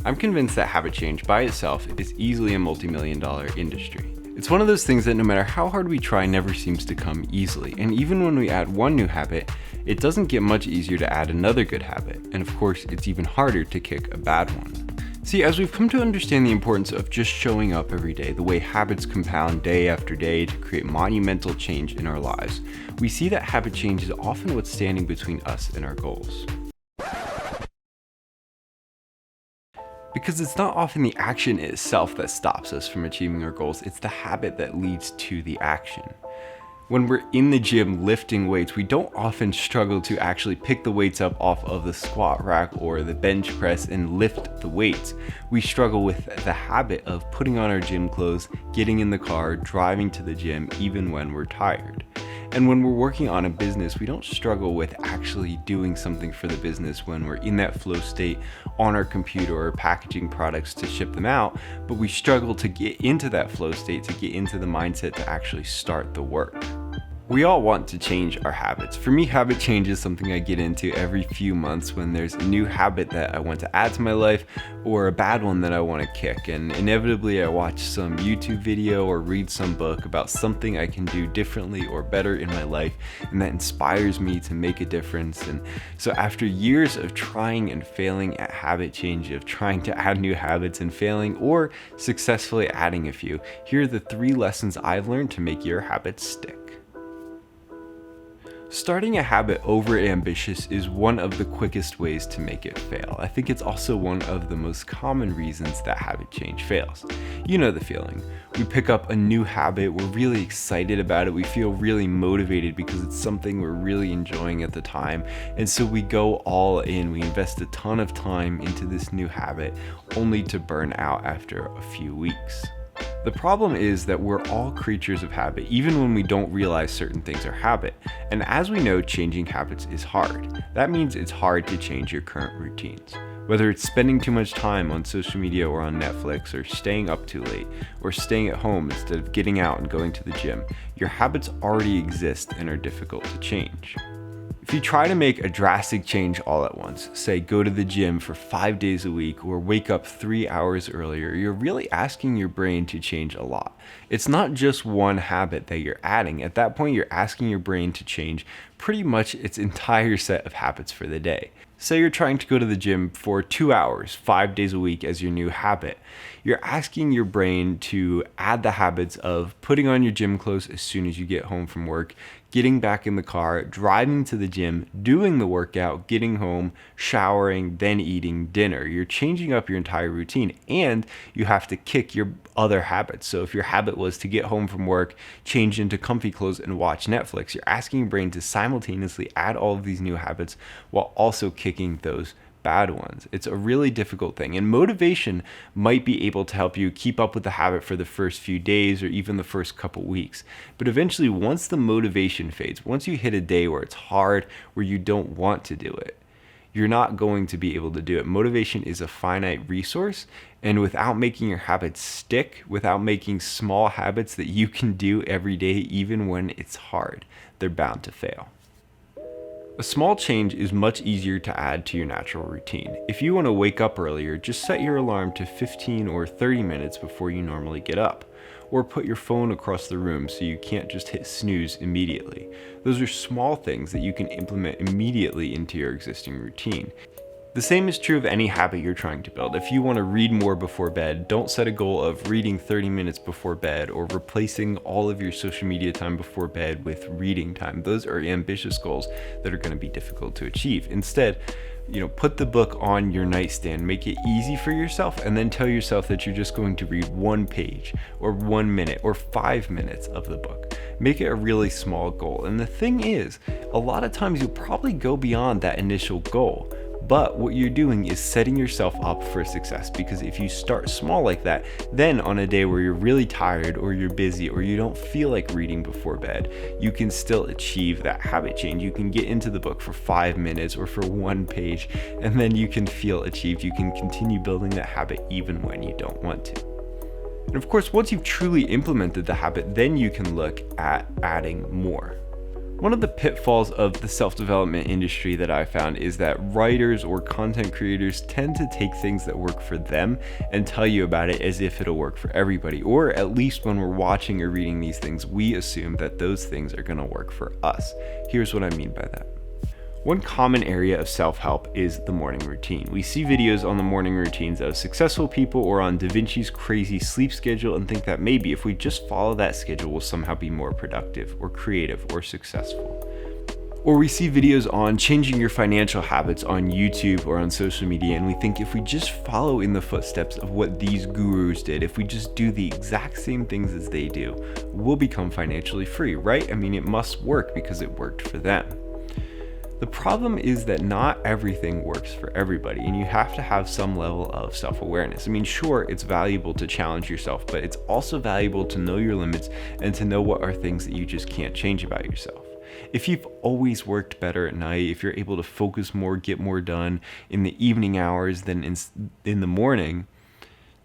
I'm convinced that habit change by itself is easily a multi-million-dollar industry. It's one of those things that no matter how hard we try never seems to come easily, and even when we add one new habit, it doesn't get much easier to add another good habit, and of course it's even harder to kick a bad one. See, as we've come to understand the importance of just showing up every day, the way habits compound day after day to create monumental change in our lives, we see that habit change is often what's standing between us and our goals. Because it's not often the action itself that stops us from achieving our goals, it's the habit that leads to the action. When we're in the gym lifting weights, we don't often struggle to actually pick the weights up off of the squat rack or the bench press and lift the weights. We struggle with the habit of putting on our gym clothes, getting in the car, driving to the gym even when we're tired. And when we're working on a business, we don't struggle with actually doing something for the business when we're in that flow state on our computer or packaging products to ship them out, but we struggle to get into that flow state, to get into the mindset to actually start the work. We all want to change our habits. For me, habit change is something I get into every few months when there's a new habit that I want to add to my life or a bad one that I want to kick. And inevitably I watch some YouTube video or read some book about something I can do differently or better in my life, and that inspires me to make a difference. And so after years of trying and failing at habit change, of trying to add new habits and failing or successfully adding a few, here are the 3 lessons I've learned to make your habits stick. Starting a habit over ambitious is one of the quickest ways to make it fail. I think it's also one of the most common reasons that habit change fails. You know the feeling. We pick up a new habit, we're really excited about it, we feel really motivated because it's something we're really enjoying at the time, and so we go all in, we invest a ton of time into this new habit, only to burn out after a few weeks. The problem is that we're all creatures of habit, even when we don't realize certain things are habit. And as we know, changing habits is hard. That means it's hard to change your current routines. Whether it's spending too much time on social media or on Netflix, or staying up too late, or staying at home instead of getting out and going to the gym, your habits already exist and are difficult to change. If you try to make a drastic change all at once, say go to the gym for 5 days a week or wake up 3 hours earlier, you're really asking your brain to change a lot. It's not just one habit that you're adding. At that point, you're asking your brain to change pretty much its entire set of habits for the day. Say you're trying to go to the gym for 2 hours, 5 days a week as your new habit. You're asking your brain to add the habits of putting on your gym clothes as soon as you get home from work, getting back in the car, driving to the gym, doing the workout, getting home, showering, then eating dinner. You're changing up your entire routine, and you have to kick your other habits. So if your habit was to get home from work, change into comfy clothes, and watch Netflix, you're asking your brain to simultaneously add all of these new habits while also kicking those bad ones. It's a really difficult thing, and motivation might be able to help you keep up with the habit for the first few days or even the first couple weeks. But eventually, once the motivation fades, once you hit a day where it's hard, where you don't want to do it, you're not going to be able to do it. Motivation is a finite resource, and without making your habits stick, without making small habits that you can do every day even when it's hard, they're bound to fail. A small change is much easier to add to your natural routine. If you want to wake up earlier, just set your alarm to 15 or 30 minutes before you normally get up. Or put your phone across the room so you can't just hit snooze immediately. Those are small things that you can implement immediately into your existing routine. The same is true of any habit you're trying to build. If you want to read more before bed, don't set a goal of reading 30 minutes before bed or replacing all of your social media time before bed with reading time. Those are ambitious goals that are going to be difficult to achieve. Instead, put the book on your nightstand, make it easy for yourself, and then tell yourself that you're just going to read 1 page or 1 minute or 5 minutes of the book. Make it a really small goal. And the thing is, a lot of times you'll probably go beyond that initial goal. But what you're doing is setting yourself up for success, because if you start small like that, then on a day where you're really tired or you're busy or you don't feel like reading before bed, you can still achieve that habit change. You can get into the book for 5 minutes or for 1 page, and then you can feel achieved. You can continue building that habit even when you don't want to. And of course, once you've truly implemented the habit, then you can look at adding more. One of the pitfalls of the self-development industry that I found is that writers or content creators tend to take things that work for them and tell you about it as if it'll work for everybody, or at least when we're watching or reading these things, we assume that those things are going to work for us. Here's what I mean by that. One common area of self-help is the morning routine. We see videos on the morning routines of successful people or on Da Vinci's crazy sleep schedule and think that maybe if we just follow that schedule, we'll somehow be more productive or creative or successful. Or we see videos on changing your financial habits on YouTube or on social media, and we think if we just follow in the footsteps of what these gurus did, if we just do the exact same things as they do, we'll become financially free, right? I mean, it must work because it worked for them. The problem is that not everything works for everybody, and you have to have some level of self-awareness. I mean, sure, it's valuable to challenge yourself, but it's also valuable to know your limits and to know what are things that you just can't change about yourself. If you've always worked better at night, if you're able to focus more, get more done in the evening hours than in the morning,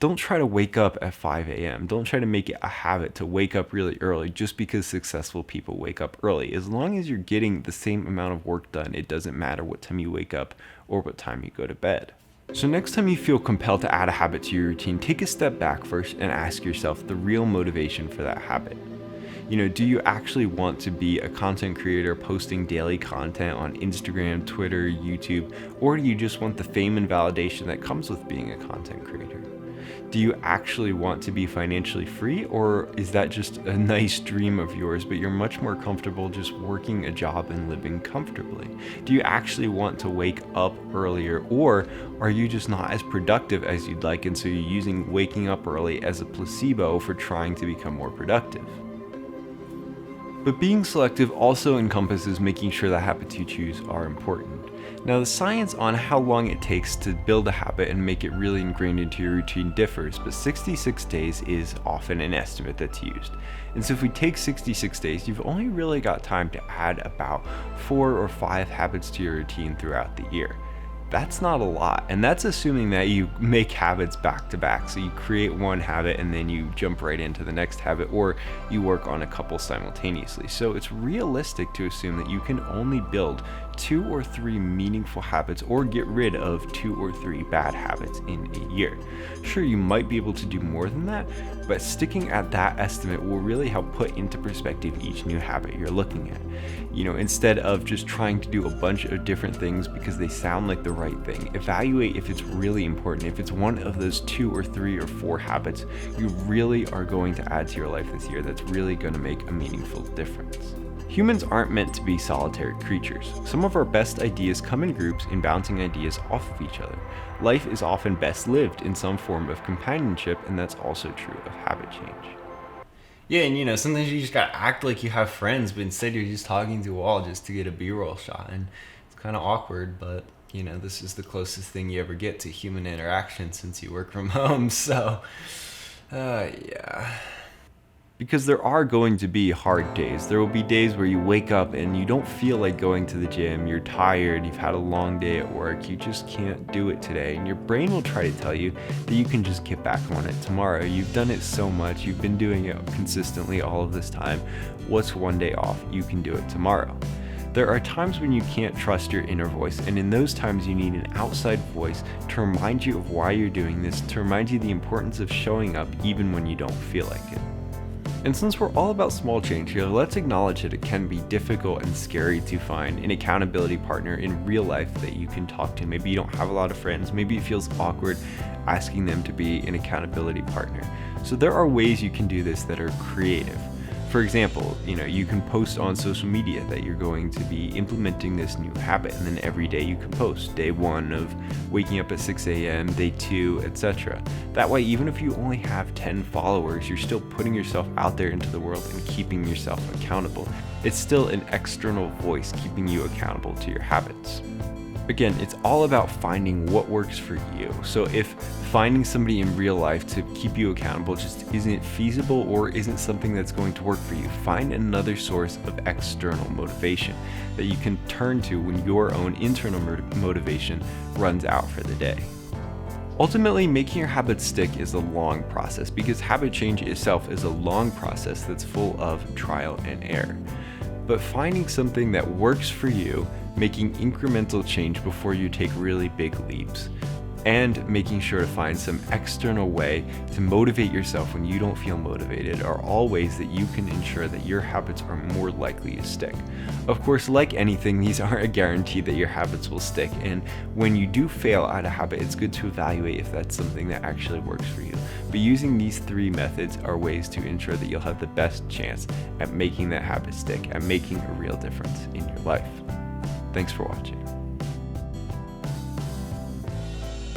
don't try to wake up at 5 a.m. Don't try to make it a habit to wake up really early just because successful people wake up early. As long as you're getting the same amount of work done, it doesn't matter what time you wake up or what time you go to bed. So next time you feel compelled to add a habit to your routine, take a step back first and ask yourself the real motivation for that habit. Do you actually want to be a content creator posting daily content on Instagram, Twitter, YouTube, or do you just want the fame and validation that comes with being a content creator? Do you actually want to be financially free, or is that just a nice dream of yours, but you're much more comfortable just working a job and living comfortably? Do you actually want to wake up earlier, or are you just not as productive as you'd like, and so you're using waking up early as a placebo for trying to become more productive? But being selective also encompasses making sure the habits you choose are important. Now, the science on how long it takes to build a habit and make it really ingrained into your routine differs, but 66 days is often an estimate that's used. And so if we take 66 days, you've only really got time to add about 4 or 5 habits to your routine throughout the year. That's not a lot, and that's assuming that you make habits back to back. So you create one habit and then you jump right into the next habit, or you work on a couple simultaneously. So it's realistic to assume that you can only build 2 or 3 meaningful habits or get rid of 2 or 3 bad habits in a year. Sure, you might be able to do more than that, but sticking at that estimate will really help put into perspective each new habit you're looking at. Instead of just trying to do a bunch of different things because they sound like the right thing, evaluate if it's really important, if it's one of those 2 or 3 or 4 habits you really are going to add to your life this year that's really going to make a meaningful difference. Humans aren't meant to be solitary creatures. Some of our best ideas come in groups in bouncing ideas off of each other. Life is often best lived in some form of companionship, and that's also true of habit change. Yeah, and sometimes you just gotta act like you have friends, but instead you're just talking to a wall just to get a B-roll shot, and it's kind of awkward, but this is the closest thing you ever get to human interaction since you work from home, so yeah. Because there are going to be hard days. There will be days where you wake up and you don't feel like going to the gym, you're tired, you've had a long day at work, you just can't do it today, and your brain will try to tell you that you can just get back on it tomorrow. You've done it so much, you've been doing it consistently all of this time. What's one day off? You can do it tomorrow. There are times when you can't trust your inner voice, and in those times you need an outside voice to remind you of why you're doing this, to remind you the importance of showing up even when you don't feel like it. And since we're all about small change here, let's acknowledge that it can be difficult and scary to find an accountability partner in real life that you can talk to. Maybe you don't have a lot of friends, maybe it feels awkward asking them to be an accountability partner. So there are ways you can do this that are creative. For example, you can post on social media that you're going to be implementing this new habit, and then every day you can post. Day 1 of waking up at 6 a.m., day 2, etc. That way, even if you only have 10 followers, you're still putting yourself out there into the world and keeping yourself accountable. It's still an external voice keeping you accountable to your habits. Again, it's all about finding what works for you. So if finding somebody in real life to keep you accountable just isn't feasible or isn't something that's going to work for you, find another source of external motivation that you can turn to when your own internal motivation runs out for the day. Ultimately, making your habits stick is a long process because habit change itself is a long process that's full of trial and error. but finding something that works for you, making incremental change before you take really big leaps, and making sure to find some external way to motivate yourself when you don't feel motivated are all ways that you can ensure that your habits are more likely to stick. Of course, like anything, these aren't a guarantee that your habits will stick, and when you do fail at a habit, it's good to evaluate if that's something that actually works for you. But using these 3 methods are ways to ensure that you'll have the best chance at making that habit stick, at making a real difference in your life. Thanks for watching.